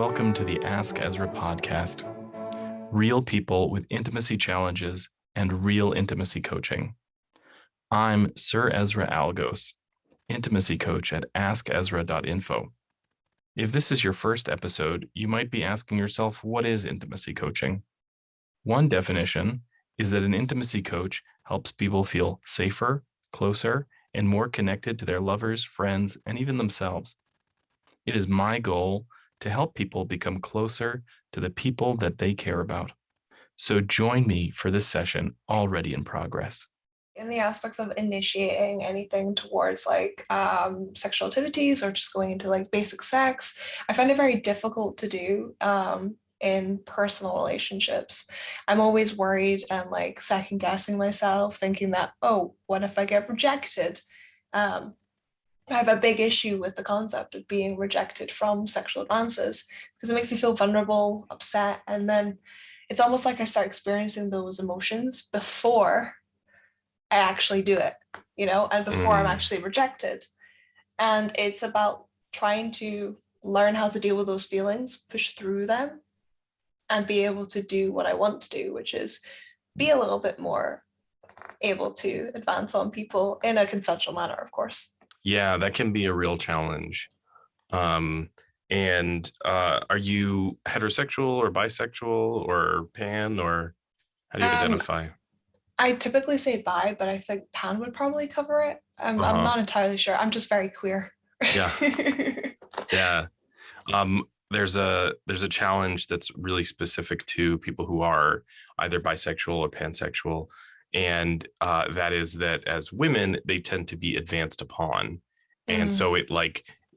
Welcome to the Ask Ezra podcast. Real people with intimacy challenges and real intimacy coaching. I'm Sir Ezra Algos, intimacy coach at askezra.info. If this is your first episode, you might be asking yourself, what is intimacy coaching? One definition is that an intimacy coach helps people feel safer, closer, and more connected to their lovers, friends, and even themselves. It is my goal to help people become closer to the people that they care about. So join me for this session already in progress. In the aspects of initiating anything towards sexual activities or just going into like basic sex, I find it very difficult to do in personal relationships. I'm always worried and like second guessing myself, thinking that, oh, what if I get rejected? I have a big issue with the concept of being rejected from sexual advances because it makes me feel vulnerable, upset, and then it's almost like I start experiencing those emotions before I actually do it, and before I'm actually rejected. And it's about trying to learn how to deal with those feelings, push through them, and be able to do what I want to do, which is be a little bit more able to advance on people in a consensual manner, of course. Yeah, that can be a real challenge. Are you heterosexual or bisexual or pan, or how do you identify? I typically say bi, but I think pan would probably cover it. I'm not entirely sure. I'm just very queer. Yeah. Yeah. There's a challenge that's really specific to people who are either bisexual or pansexual. And that is that as women, they tend to be advanced upon. And so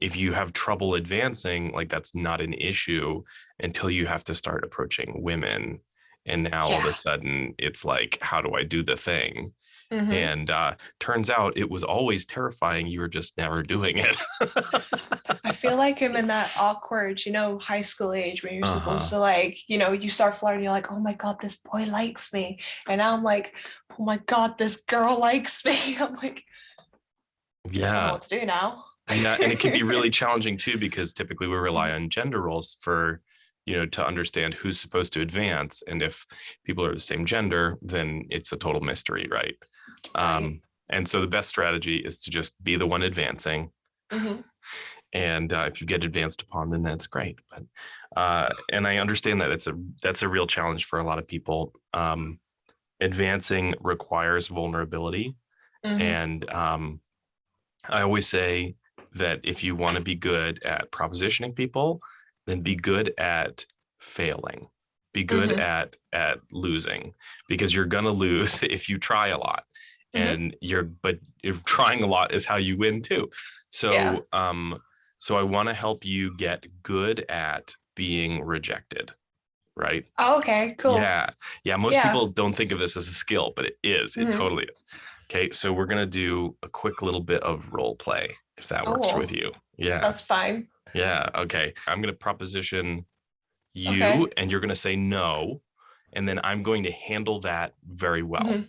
if you have trouble advancing, like that's not an issue until you have to start approaching women. And now all of a sudden it's like, how do I do the thing? And turns out it was always terrifying. You were just never doing it. I feel like I'm in that awkward, high school age when you're supposed to you start flirting. You're like, oh my God, this boy likes me. And now I'm like, oh my God, this girl likes me. I'm like, I don't know what to do now. Yeah. And it can be really challenging too, because typically we rely on gender roles for, to understand who's supposed to advance. And if people are the same gender, then it's a total mystery, right? And so the best strategy is to just be the one advancing. And if you get advanced upon, then that's great. But and I understand that that's a real challenge for a lot of people. Advancing requires vulnerability. And I always say that if you want to be good at propositioning people, then be good at failing. Be good at losing, because you're gonna lose if you try a lot. And but if trying a lot is how you win too. So so I want to help you get good at being rejected, right? Oh, okay, cool. Yeah. Most people don't think of this as a skill, but it is. It totally is. Okay, so we're gonna do a quick little bit of role play, if that works with you. Yeah, that's fine. Yeah. Okay, I'm gonna proposition you, and you're gonna say no, and then I'm going to handle that very well.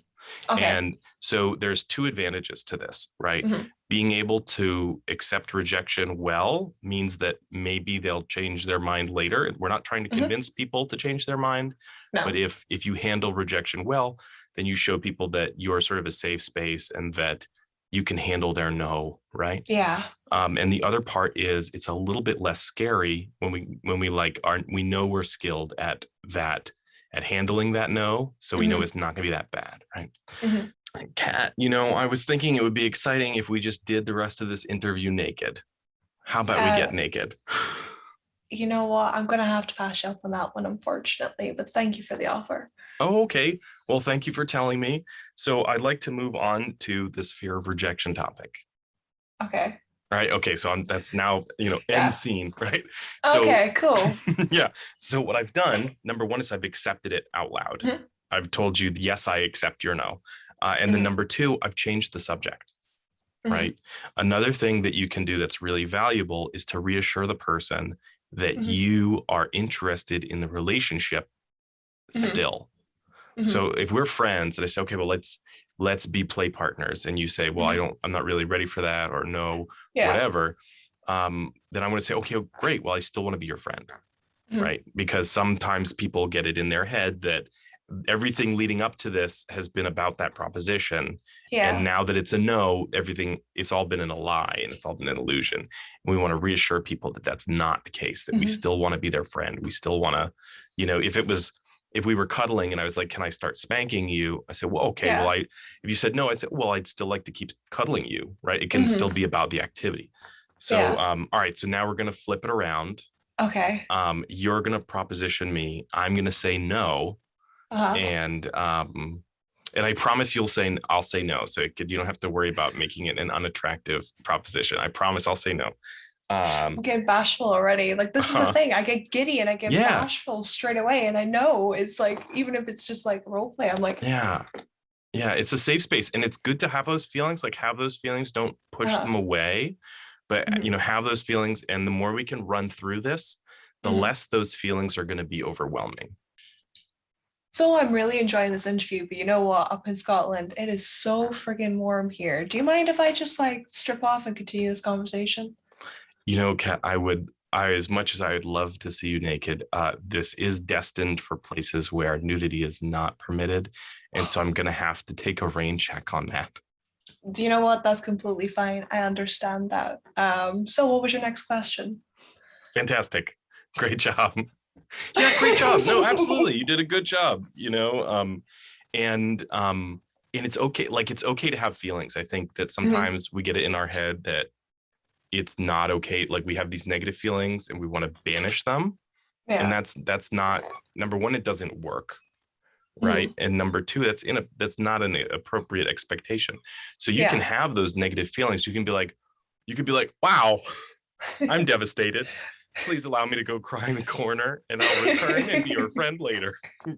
Okay. And so there's two advantages to this, right? Being able to accept rejection well means that maybe they'll change their mind later. We're not trying to convince people to change their mind, but if you handle rejection well, then you show people that you're sort of a safe space and that you can handle their no, right? Yeah. And the other part is it's a little bit less scary when we know we're skilled at that, at handling that no, so we know it's not going to be that bad, right? Kat, I was thinking it would be exciting if we just did the rest of this interview naked. How about we get naked? You know what? I'm going to have to pass you up on that one, unfortunately, but thank you for the offer. Oh, okay. Well, thank you for telling me. So I'd like to move on to this fear of rejection topic. Okay. All right. Okay. So that's now, end scene, right? Okay, cool. Yeah. So what I've done, number one, is I've accepted it out loud. I've told you, yes, I accept your no. And then number two, I've changed the subject, right? Another thing that you can do that's really valuable is to reassure the person that you are interested in the relationship still. So if we're friends and I say, okay, well, let's be play partners. And you say, well, I'm not really ready for that, or no, whatever. Then I'm going to say, okay, great. Well, I still want to be your friend. right? Because sometimes people get it in their head that everything leading up to this has been about that proposition. Yeah. And now that it's a no, it's all been in a lie and it's all been an illusion. And we want to reassure people that that's not the case, that we still want to be their friend. We still want to, if we were cuddling and I was like, can I start spanking you? I said, well, okay. Yeah. Well, if you said no, I said, well, I'd still like to keep cuddling you, right? It can still be about the activity. So, all right. So now we're going to flip it around. Okay. You're going to proposition me. I'm going to say no. And I promise I'll say no. So you don't have to worry about making it an unattractive proposition. I promise I'll say no. I'm getting bashful already. Like, this is the thing. I get giddy and I get bashful straight away. And I know it's like, even if it's just like role play, I'm like, yeah, it's a safe space. And it's good to have those feelings, like have those feelings, don't push them away, but have those feelings. And the more we can run through this, the less those feelings are going to be overwhelming. So I'm really enjoying this interview, but you know what? Up in Scotland, it is so friggin' warm here. Do you mind if I just like strip off and continue this conversation? Kat, as much as I would love to see you naked, this is destined for places where nudity is not permitted. And so I'm going to have to take a rain check on that. Do you know what? That's completely fine. I understand that. So what was your next question? Fantastic. Great job. Yeah, great job. No, absolutely. You did a good job, and it's okay. Like, it's okay to have feelings. I think that sometimes we get it in our head that it's not okay. Like, we have these negative feelings and we want to banish them. Yeah. And that's not, number one, it doesn't work. Right. And number two, that's not an appropriate expectation. So you can have those negative feelings. You could be like, wow, I'm devastated. Please allow me to go cry in the corner and I'll return and be your friend later. And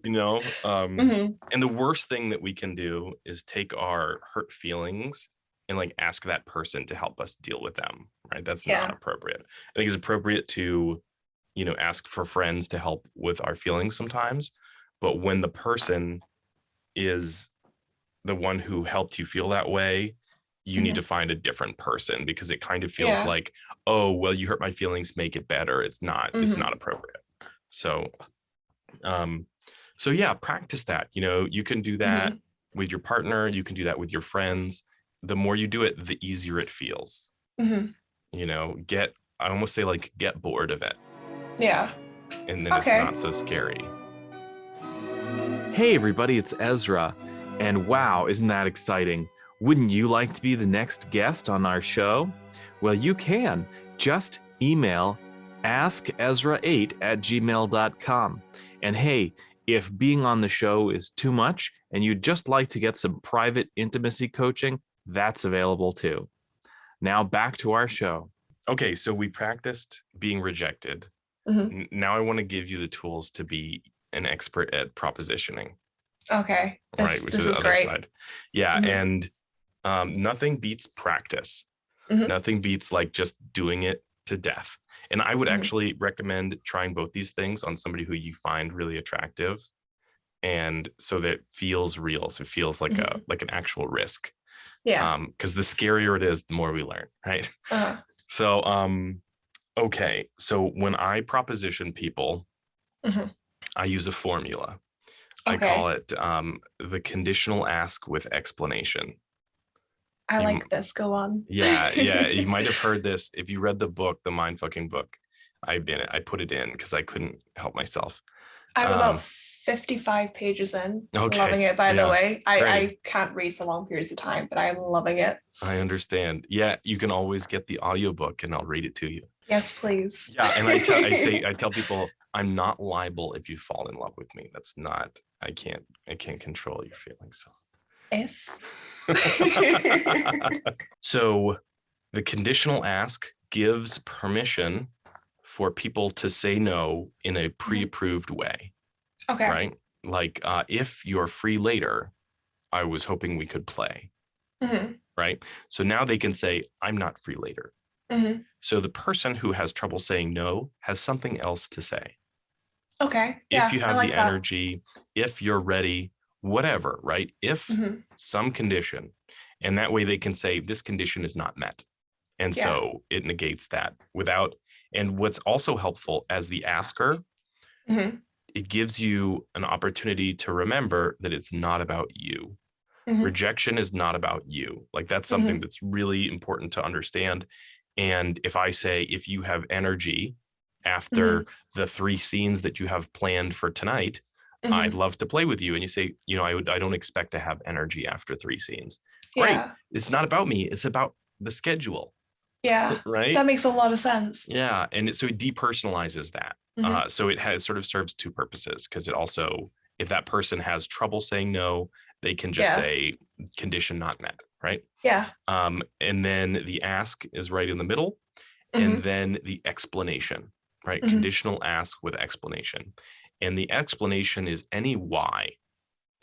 the worst thing that we can do is take our hurt feelings and like ask that person to help us deal with them. Right. That's not appropriate. I think it's appropriate to, ask for friends to help with our feelings sometimes. But when the person is the one who helped you feel that way, you need to find a different person, because it kind of feels like, oh, well, you hurt my feelings, make it better. It's not appropriate. So practice that. You can do that with your partner. You can do that with your friends. The more you do it, the easier it feels. I almost say like, get bored of it. Yeah. And then it's not so scary. Hey everybody, it's Ezra. And wow, isn't that exciting? Wouldn't you like to be the next guest on our show? Well, you can. Just email askezra8@gmail.com. And hey, if being on the show is too much and you'd just like to get some private intimacy coaching, that's available too. Now back to our show. Okay, so we practiced being rejected. Now I want to give you the tools to be an expert at propositioning. Okay. Which is the other great side. Yeah. And nothing beats practice. Nothing beats like just doing it to death. And I would actually recommend trying both these things on somebody who you find really attractive. And so that it feels real. So it feels like an actual risk. Yeah. Because the scarier it is, the more we learn. Right. So, okay. So when I proposition people, I use a formula. I call it the conditional ask with explanation. I like this. Go on. Yeah. You might have heard this. If you read the book, the Mindfucking book, I put it in because I couldn't help myself. I'm about 55 pages in. Okay. Loving it, by the way. I can't read for long periods of time, but I'm loving it. I understand. Yeah, you can always get the audiobook and I'll read it to you. Yes, please. Yeah, and I tell people, I'm not liable if you fall in love with me. That's not, I can't control your feelings. So the conditional ask gives permission for people to say no in a pre-approved way. Okay. Right? Like, if you're free later, I was hoping we could play. Right? So now they can say, I'm not free later. So the person who has trouble saying no has something else to say. Okay. If you have the energy, if you're ready, whatever, right? If some condition, and that way they can say this condition is not met. And so it negates that without, and what's also helpful as the asker, Mhm. it gives you an opportunity to remember that it's not about you. Mhm. Rejection is not about you. Like that's something that's really important to understand. And if I say, if you have energy after the 3 scenes that you have planned for tonight, I'd love to play with you. And you say, I don't expect to have energy after 3 scenes. Great. Yeah. It's not about me. It's about the schedule. Yeah. Right. That makes a lot of sense. Yeah. And so it depersonalizes that. So it has sort of serves 2 purposes, because it also, if that person has trouble saying no, they can just say condition not met. Right. Yeah. And then the ask is right in the middle. And then the explanation, right? Conditional ask with explanation. And the explanation is any why,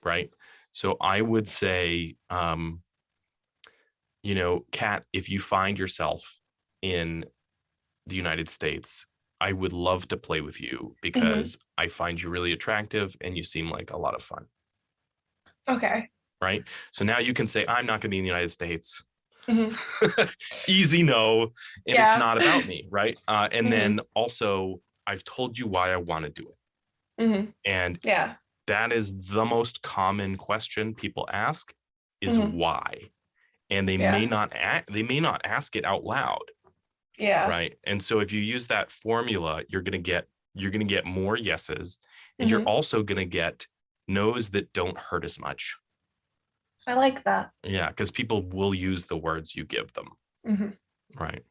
right? So I would say, Kat, if you find yourself in the United States, I would love to play with you because I find you really attractive and you seem like a lot of fun. Okay. Right. So now you can say, I'm not going to be in the United States. Easy no. And it's not about me. Right. And then also, I've told you why I want to do it. And that is the most common question people ask is why. And they may not ask it out loud. Yeah. Right. And so if you use that formula, you're going to get more yeses, and you're also going to get no's that don't hurt as much. I like that. Yeah, because people will use the words you give them. Right.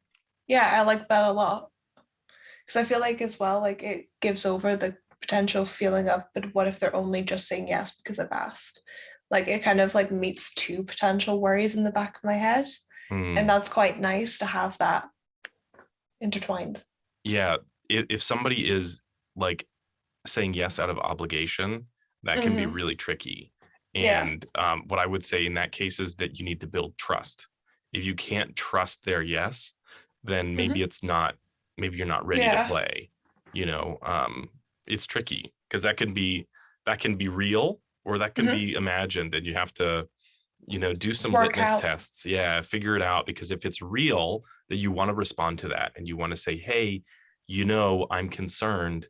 Yeah, I like that a lot. Because I feel like as well, like it gives over the potential feeling of, but what if they're only just saying yes because I've asked? Like it kind of like meets 2 potential worries in the back of my head. And that's quite nice to have that intertwined. Yeah. If somebody is like saying yes out of obligation, that can be really tricky. And what I would say in that case is that you need to build trust. If you can't trust their yes, then maybe maybe you're not ready to play. It's tricky because that can be real, or that can be imagined, and you have to, do some litmus tests. Yeah, figure it out, because if it's real, that you want to respond to that and you want to say, hey, I'm concerned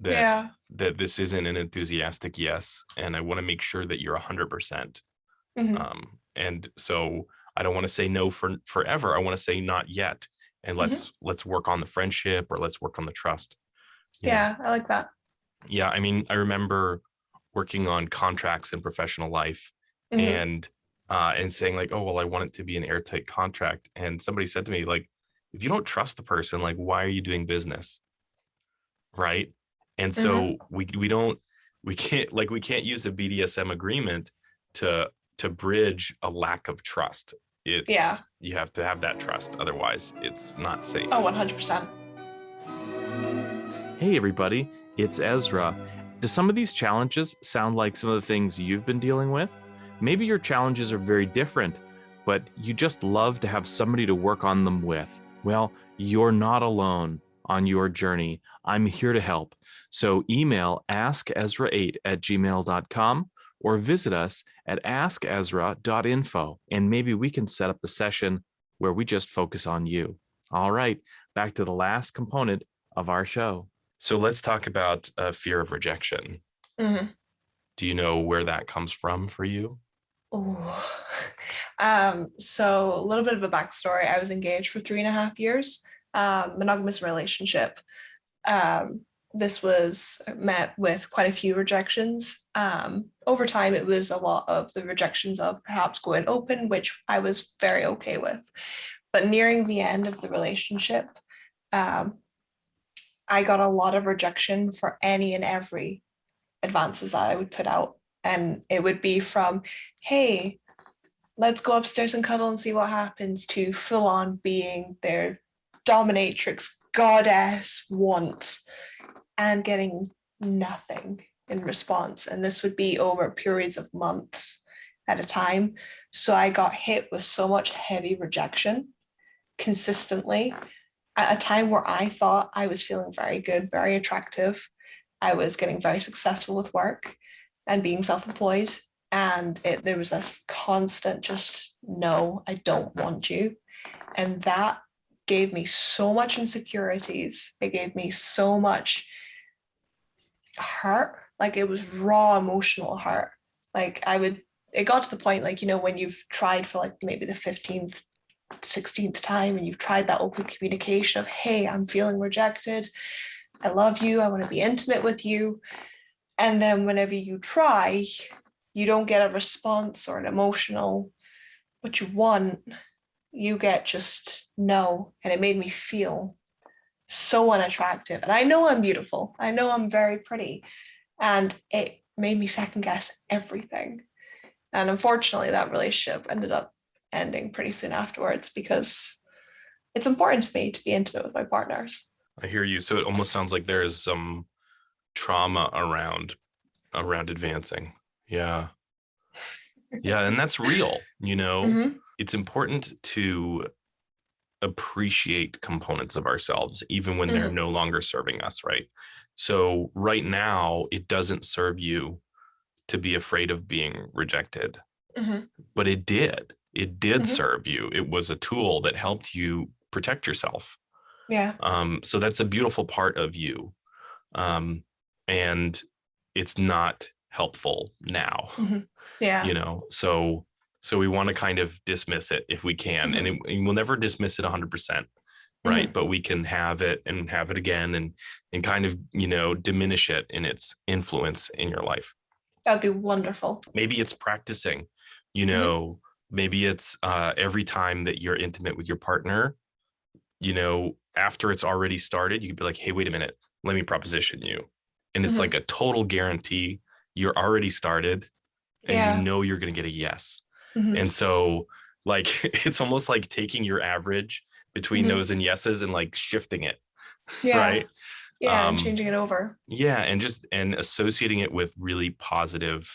that this isn't an enthusiastic yes, and I want to make sure that you're 100%. And so I don't want to say no for forever. I want to say not yet, and let's work on the friendship, or let's work on the trust. I like that. Yeah, I mean, I remember working on contracts in professional life, and saying like, oh well, I want it to be an airtight contract, and somebody said to me, like, if you don't trust the person, like, why are you doing business? Right. And so we can't use a BDSM agreement to bridge a lack of trust. You have to have that trust, otherwise it's not safe. Oh, 100%. Hey everybody, it's Ezra. Do some of these challenges sound like some of the things you've been dealing with? Maybe your challenges are very different, but you just love to have somebody to work on them with. Well, you're not alone on your journey. I'm here to help. So email askezra8@gmail.com or visit us at askezra.info, and maybe we can set up a session where we just focus on you. All right, back to the last component of our show. So let's talk about fear of rejection. Do you know where that comes from for you? So a little bit of a backstory. I was engaged for 3.5 years, monogamous relationship. This was met with quite a few rejections. Over time, it was a lot of the rejections of perhaps going open, which I was very okay with. But nearing the end of the relationship, I got a lot of rejection for any and every advances that I would put out. And it would be from, hey, let's go upstairs and cuddle and see what happens, to full on being their dominatrix, goddess want, and getting nothing in response. And this would be over periods of months at a time. So I got hit with so much heavy rejection consistently at a time where I thought I was feeling very good, very attractive. I was getting very successful with work and being self-employed. And there was this constant just, no, I don't want you. And that gave me so much insecurities. It gave me so much hurt. Like it was raw emotional hurt. Like it got to the point, like, when you've tried for like maybe the 15th, 16th time and you've tried that open communication of, hey, I'm feeling rejected. I love you. I want to be intimate with you. And then whenever you try, you don't get a response or an emotional, what you want. You get just no. And it made me feel so unattractive. And I know I'm beautiful. I know I'm very pretty. And it made me second guess everything. And unfortunately, that relationship ended up ending pretty soon afterwards because it's important to me to be intimate with my partners. I hear you. So it almost sounds like there is some trauma around advancing. Yeah. Yeah. And that's real, Mm-hmm. It's important to appreciate components of ourselves, even when they're no longer serving us, right? So right now, it doesn't serve you to be afraid of being rejected, but it did serve you. It was a tool that helped you protect yourself. Yeah. So that's a beautiful part of you. And it's not helpful now. Yeah. So we want to kind of dismiss it if we can, and we'll never dismiss it 100%, right? But we can have it and have it again, and kind of diminish it in its influence in your life. That'd be wonderful. Maybe it's practicing, maybe it's every time that you're intimate with your partner, after it's already started, you could be like, hey, wait a minute, let me proposition you. And it's like a total guarantee you're already started and you're going to get a yes. And so like, it's almost like taking your average between no's and yeses and like shifting it. Right. Yeah. And changing it over. Yeah. And associating it with really positive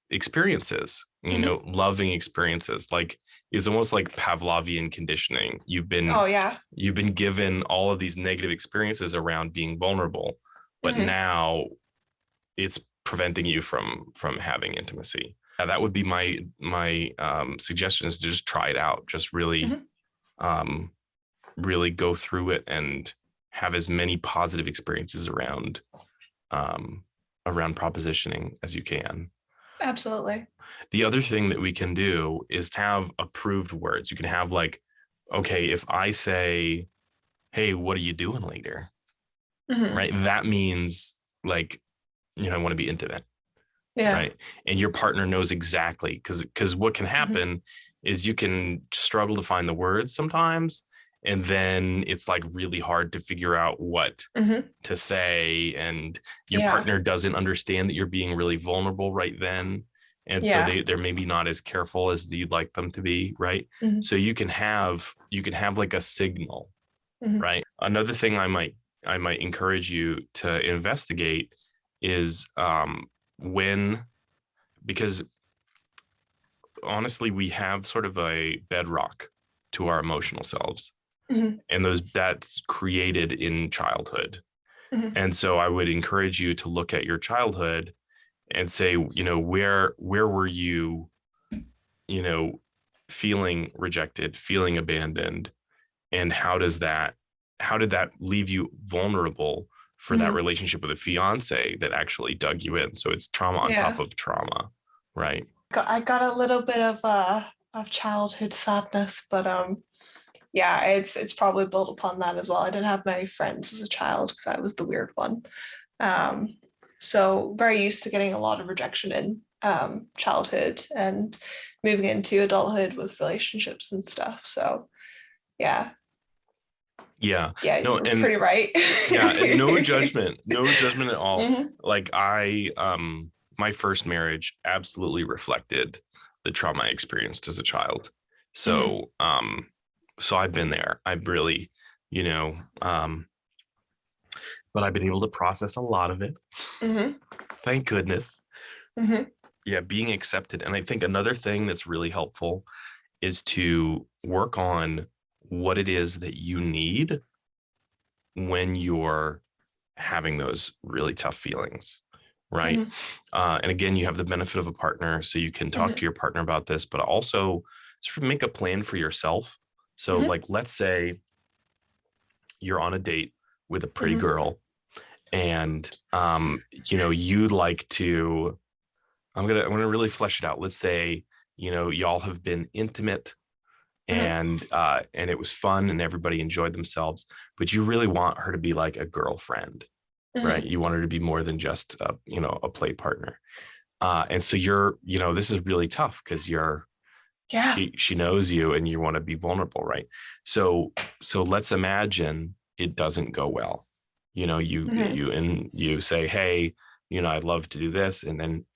experiences, loving experiences. Like it's almost like Pavlovian conditioning. You've been given all of these negative experiences around being vulnerable, but now it's preventing you from having intimacy. That would be my suggestion, is to just try it out. Just really really go through it and have as many positive experiences around propositioning as you can. Absolutely. The other thing that we can do is to have approved words. You can have like, okay, if I say, hey, what are you doing later? Right. That means like, I want to be intimate. Yeah. Right. And your partner knows exactly, because what can happen is you can struggle to find the words sometimes. And then it's like really hard to figure out what to say. And your partner doesn't understand that you're being really vulnerable right then. And so they're maybe not as careful as you'd like them to be. Right. So you can have like a signal. Right. Another thing I might encourage you to investigate is because honestly, we have sort of a bedrock to our emotional selves. And that's created in childhood. And so I would encourage you to look at your childhood and say, where were you, feeling rejected, feeling abandoned, and how did that leave you vulnerable for that relationship with a fiance that actually dug you in? So it's trauma on top of trauma, right? I got a little bit of childhood sadness, but it's probably built upon that as well. I didn't have many friends as a child because I was the weird one. So very used to getting a lot of rejection in childhood and moving into adulthood with relationships and stuff. So yeah. Yeah. No, you're pretty right. And no judgment at all. Like my first marriage absolutely reflected the trauma I experienced as a child. So so I've been there. I've really, but I've been able to process a lot of it. Thank goodness. Yeah, being accepted. And I think another thing that's really helpful is to work on what it is that you need when you're having those really tough feelings, right? And again, you have the benefit of a partner, so you can talk to your partner about this, but also sort of make a plan for yourself So like, let's say you're on a date with a pretty girl, and you'd like to, I'm gonna really flesh it out. Let's say, y'all have been intimate, and it was fun and everybody enjoyed themselves, but you really want her to be like a girlfriend, right? You want her to be more than just a play partner. And so this is really tough because she knows you and you want to be vulnerable, right? So let's imagine it doesn't go well. You say, hey, I'd love to do this. And then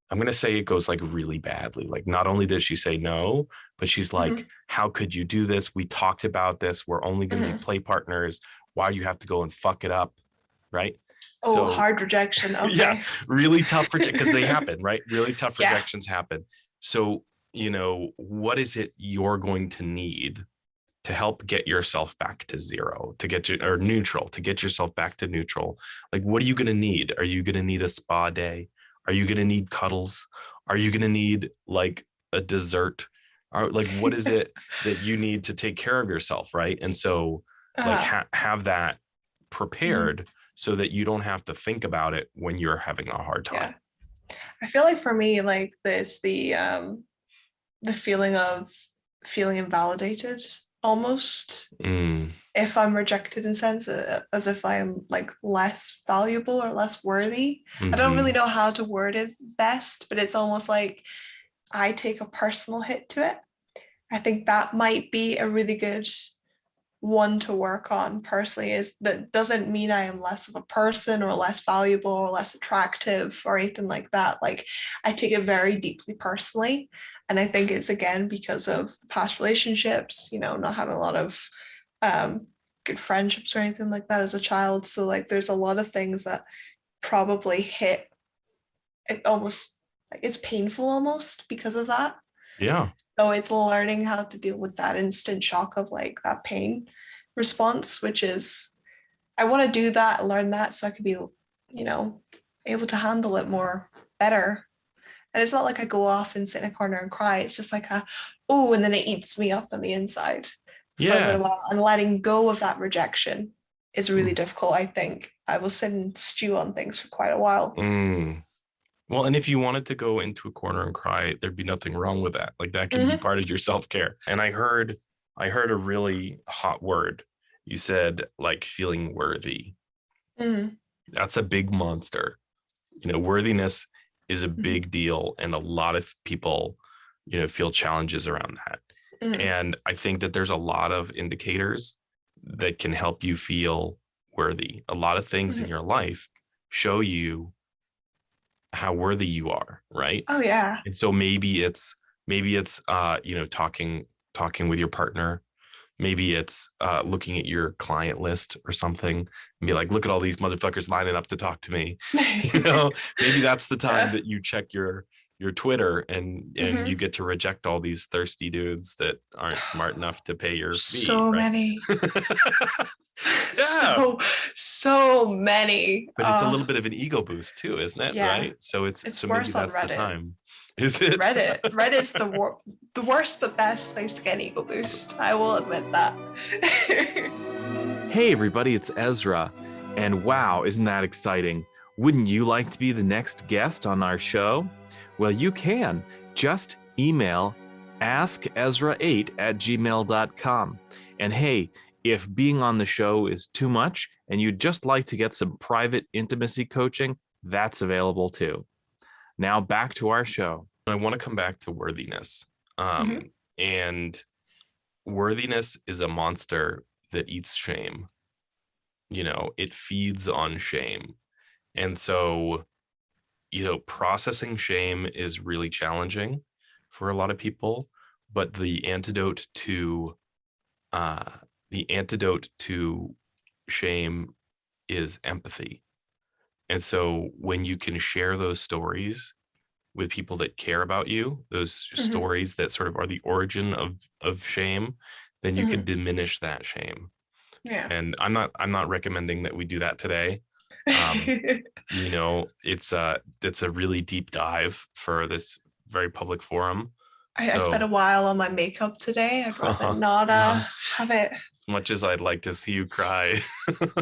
I'm going to say it goes like really badly. Like, not only does she say no, but she's like, how could you do this? We talked about this. We're only going to be play partners. Why do you have to go and fuck it up? Right. So hard rejection. Okay. Yeah, really tough because they happen, right? Really tough rejections happen. So, what is it you're going to need to help get yourself back to zero, or neutral, to get yourself back to neutral? Like, what are you going to need? Are you going to need a spa day? Are you going to need cuddles? Are you going to need like a dessert? Or like, what is it that you need to take care of yourself, right? And so like have that prepared so that you don't have to think about it when you're having a hard time. I feel like for me, like there's the feeling of feeling invalidated almost. If I'm rejected, in a sense, as if I am like less valuable or less worthy. I don't really know how to word it best, but it's almost like I take a personal hit to it. I think that might be a really good one to work on personally. Is that doesn't mean I am less of a person or less valuable or less attractive or anything like that. Like, I take it very deeply personally. And I think it's, again, because of past relationships, not having a lot of good friendships or anything like that as a child. So like, there's a lot of things that probably hit it almost, like, it's painful almost because of that. Yeah. So it's learning how to deal with that instant shock of like that pain response, which is, I want to do that, learn that so I could be, able to handle it more better. And it's not like I go off and sit in a corner and cry. It's just like and then it eats me up on the inside for a little while. And letting go of that rejection is really difficult, I think. I will sit and stew on things for quite a while. Well, and if you wanted to go into a corner and cry, there'd be nothing wrong with that. Like, that can be part of your self-care. And I heard a really hot word. You said like feeling worthy. That's a big monster. Worthiness is a big deal. And a lot of people, feel challenges around that. And I think that there's a lot of indicators that can help you feel worthy. A lot of things in your life show you how worthy you are, right? Oh yeah. And so maybe it's talking with your partner. Maybe it's looking at your client list or something and be like, look at all these motherfuckers lining up to talk to me. Maybe that's the time that you check your Twitter and you get to reject all these thirsty dudes that aren't smart enough to pay your fee. So many. So many. But it's a little bit of an ego boost too, isn't it? Yeah. Right. So it's so maybe that's the time. Is it? Reddit's the worst but best place to get an ego boost. I will admit that. Hey everybody, it's Ezra. And wow, isn't that exciting? Wouldn't you like to be the next guest on our show? Well, you can. Just email askezra8@gmail.com. And hey, if being on the show is too much and you'd just like to get some private intimacy coaching, that's available too. Now back to our show. I want to come back to worthiness. And worthiness is a monster that eats shame. It feeds on shame. And so, processing shame is really challenging for a lot of people, but the antidote to shame is empathy. And so when you can share those stories with people that care about you, those stories that sort of are the origin of shame, then you can diminish that shame. Yeah. And I'm not recommending that we do that today. It's a really deep dive for this very public forum. I spent a while on my makeup today. I'd rather not have it. As much as I'd like to see you cry.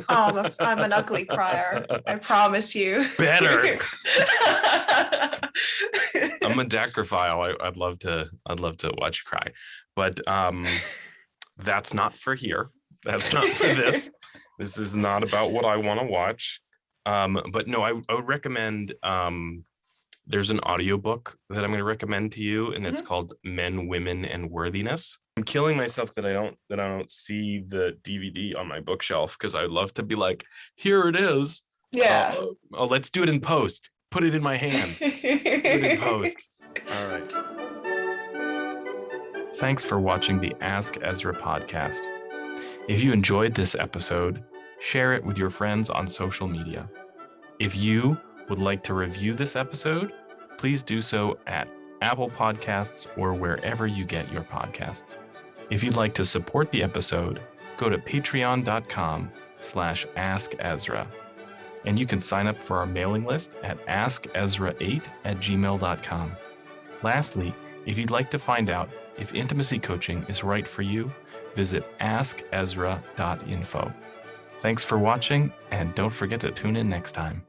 I'm an ugly crier. I promise you. Better. I'm a dacrophile. I'd love to watch you cry, but that's not for here. That's not for this. This is not about what I want to watch. But no, I would recommend. There's an audiobook that I'm going to recommend to you, and it's called Men, Women, and Worthiness. I'm killing myself that I don't see the DVD on my bookshelf, because I'd love to be like, here it is. Yeah. Let's do it in post. Put it in my hand. Put it in post. All right. Thanks for watching the Ask Ezra podcast. If you enjoyed this episode, share it with your friends on social media. If you would like to review this episode, please do so at Apple Podcasts or wherever you get your podcasts. If you'd like to support the episode, go to patreon.com/askezra. And you can sign up for our mailing list at askezra8@gmail.com. Lastly, if you'd like to find out if intimacy coaching is right for you, visit askezra.info. Thanks for watching, and don't forget to tune in next time.